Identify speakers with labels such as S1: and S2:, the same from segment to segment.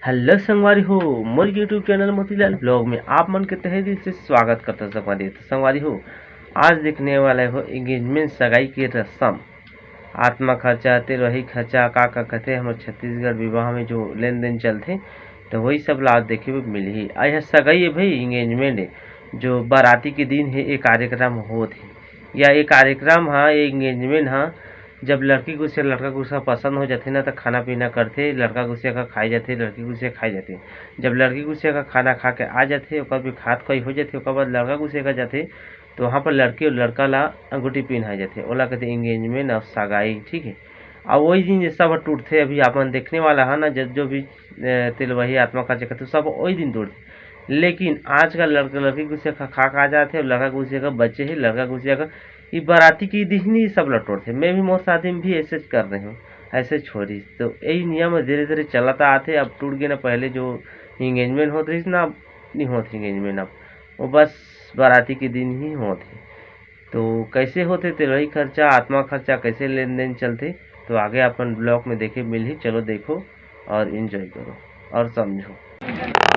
S1: Hello संगवारी हो मोर YouTube channel Motilal blog में आप मन के तहे दिल से स्वागत करता संगवारी। तो संगवारी हो आज देखने वाले हो एंगेजमेंट सगाई के रस्म, आत्मा खर्चा, तिलवही खर्चा, का कहते हमारे छत्तीसगढ़ विवाह में जो लेन देन चलते तो वही सब लाभ देखे मिली। यह सगाई है भाई, एंगेजमेंट है जो बाराती के दिन है ये कार्यक्रम होते या ये कार्यक्रम हाँ ये एंगेजमेंट हाँ जब लड़की को से लड़का को पसंद हो जाते ना तो खाना पीना करते, लड़का को का खाई जाते, लड़की को खाई जाते। जब लड़की को का खाना खा के आ जाते भी खात खाई हो जाते, बाद लड़का को का जाते तो वहाँ पर लड़की और लड़का ला अंगूठी पहनाए जाते, ओला कहते एंगेजमेंट और सगाई। ठीक है, और वही दिन सब टूटते अभी अपन देखने वाला है ना, जो भी तिल वही आत्मा खर्च करते सब वही दिन टूटते। लेकिन आज का लड़का लड़की को खा खा जाते और लड़का को का बच्चे ही लड़का को का ये बाराती की दिखनी सब लटोर थे। मैं भी मोर शादी में भी ऐसे कर रही हूँ, ऐसे छोड़ी तो यही नियम धीरे धीरे चलाता आते। अब टूट गए ना, पहले जो इंगेजमेंट होती थी ना अब नहीं होती इंगेजमेंट, अब वो बस बाराती के दिन ही होते। तो कैसे होते तिलवही खर्चा, आत्मा खर्चा, कैसे लेन देन चलते तो आगे अपन ब्लॉग में देखे मिल ही। चलो देखो और एंजॉय करो और समझो।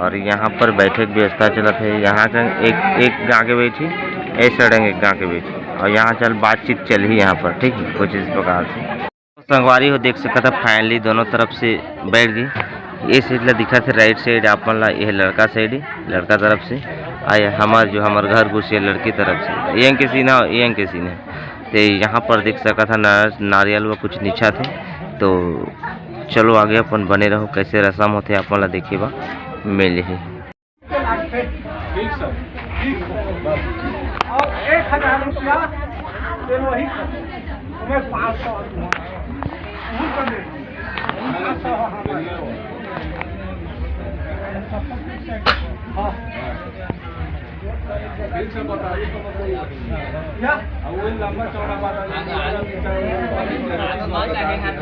S1: और यहाँ पर बैठे की व्यवस्था चलत है, यहाँ का एक गाँव के बैठी एक सड़क एक गाँव के बैठी और यहाँ चल बातचीत चल ही यहाँ पर। ठीक है, कुछ इस प्रकार से संगवारी हो देख सकता था फाइनली दोनों तरफ से बैठ गई। ये साइड ला दिखा थे राइट साइड अपन ला, यह लड़का साइड लड़का तरफ से आए हमार जो हमार घर घुसे लड़की तरफ से ये के सीन है, ये के सीन है। तो यहाँ पर देख सका था नारियल व कुछ नीचा थे। तो चलो आगे अपन बने रहो, कैसे रस्म होते अपन ला देखे बा मिल ही।
S2: और 1000 रुपया वही 500 लंबा चौड़ा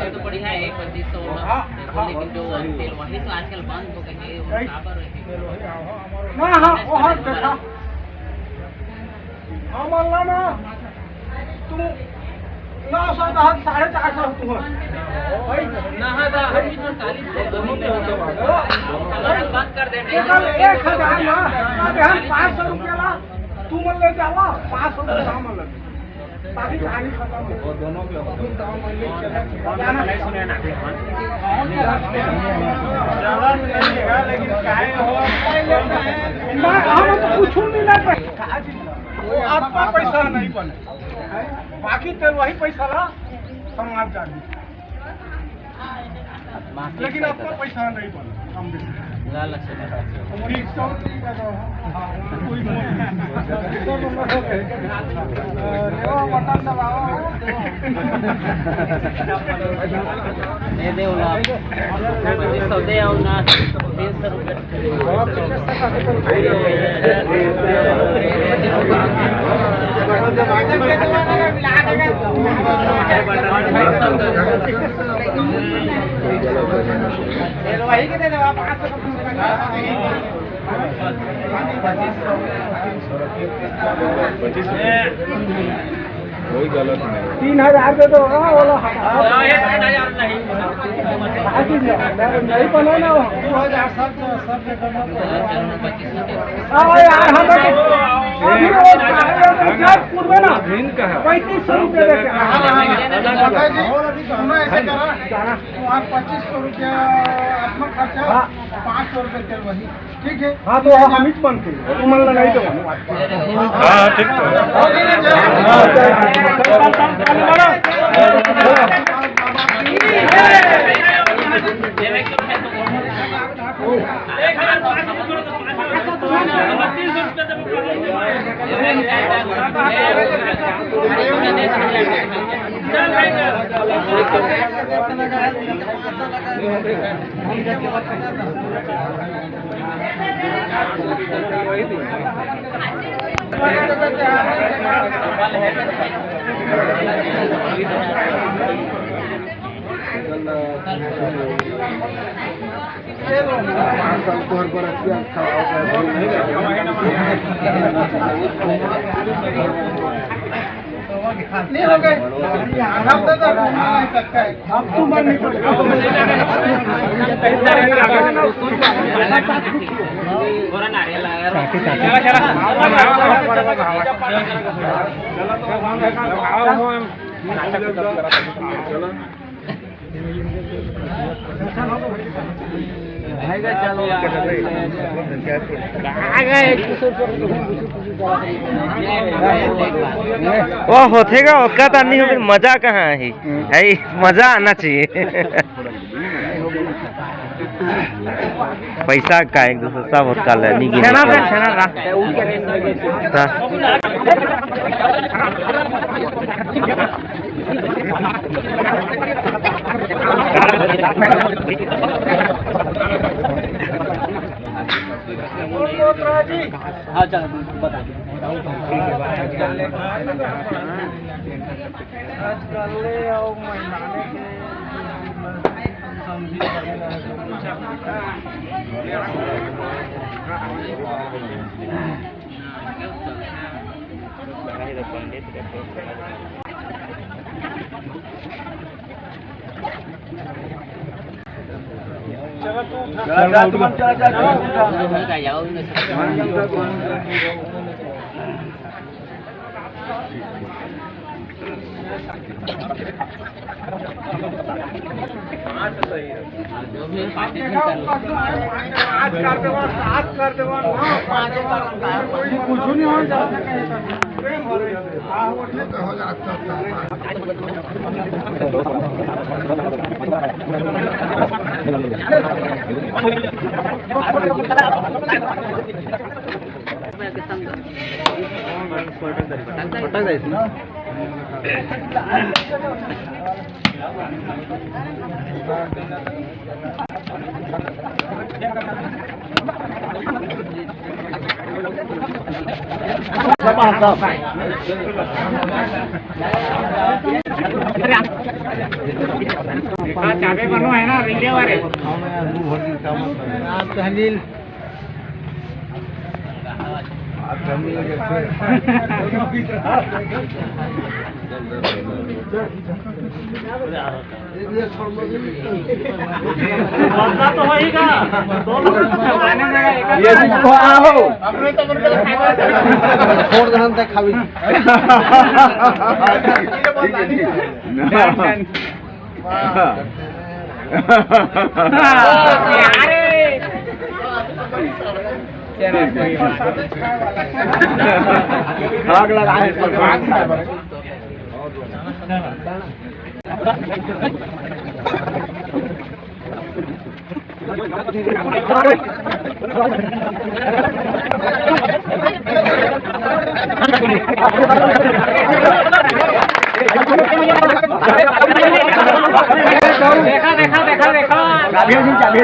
S2: तो बढ़िया है 2500, लेकिन जो वही तो आजकल बंद हो गए हैं। हाँ ना तुम 900 450 तुम बंद कर देंगे 1000 ना 500 रुपया ला तू मन ले जावा 500 रुपया मन लगे बाकी कहानी खत्म हो दोनों के नहीं सुने ना लेकिन काहे हो हम तो कुछ नहीं ना आपका पैसा नहीं बने, बाकी तेल वही पैसा ला समाज जानी, लेकिन आपका पैसा नहीं बने हम वही के दे दो आप 3000 दे दो वाला नहीं बना ना 2000 सब यार हम जयपुर में ना 3500 रुपया देके 2500 रुपया अपना खर्चा 500 रुपये तेल वही। ठीक है, हाँ तो हम ही बनते तुम नहीं दो। हाँ ठीक नहीं हो गए अब तू मन नहीं
S1: वो होतेगा उसका तो नहीं हो फिर मजा कहाँ है मजा आना चाहिए पैसा का एक दूसरे सब होता है नहीं
S2: हाँ चल बता चाबे बनो है ना रिले वाले तहलील तो होगा छोड़ देना तक खावी आग लगा है देखा देखा देखा देखा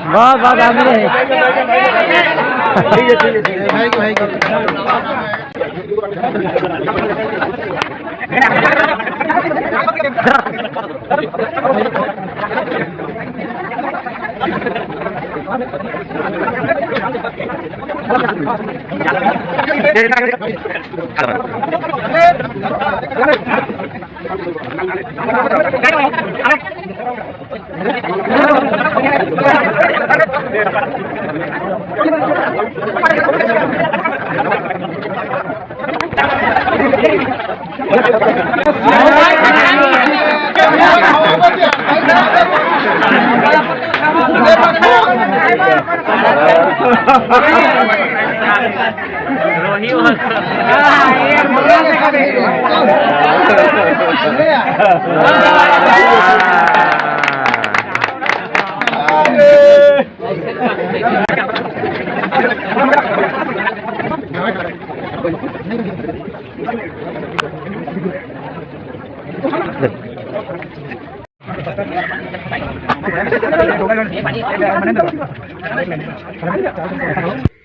S2: बहुत बहुत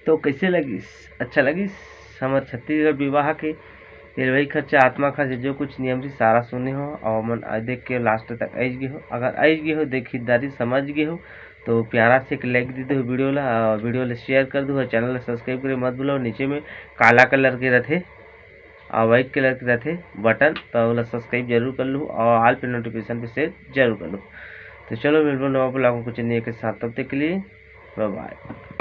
S2: तो कैसे लगी? अच्छा लगी हमारे छत्तीसगढ़ विवाह के
S1: तेल वही खर्चा आत्मा खर्चा जो कुछ नियम थी सारा सुने हो और मन देख के लास्ट तक ऐज गए हो। अगर ऐज गए हो देखीदारी समझ गए हो तो प्यारा से एक लाइक दे दो वीडियो ला शेयर कर दो और चैनल ला सब्सक्राइब करे मत भूलो। नीचे में काला कलर के रहते और वाइट कलर के रहते बटन तो वाला सब्सक्राइब जरूर कर लो और ऑल पे नोटिफिकेशन पे सेट जरूर कर लो। तो चलो मिलबो नवा ब्लॉग कुछ नहीं के साथ, तब तक के लिए बाय बाय।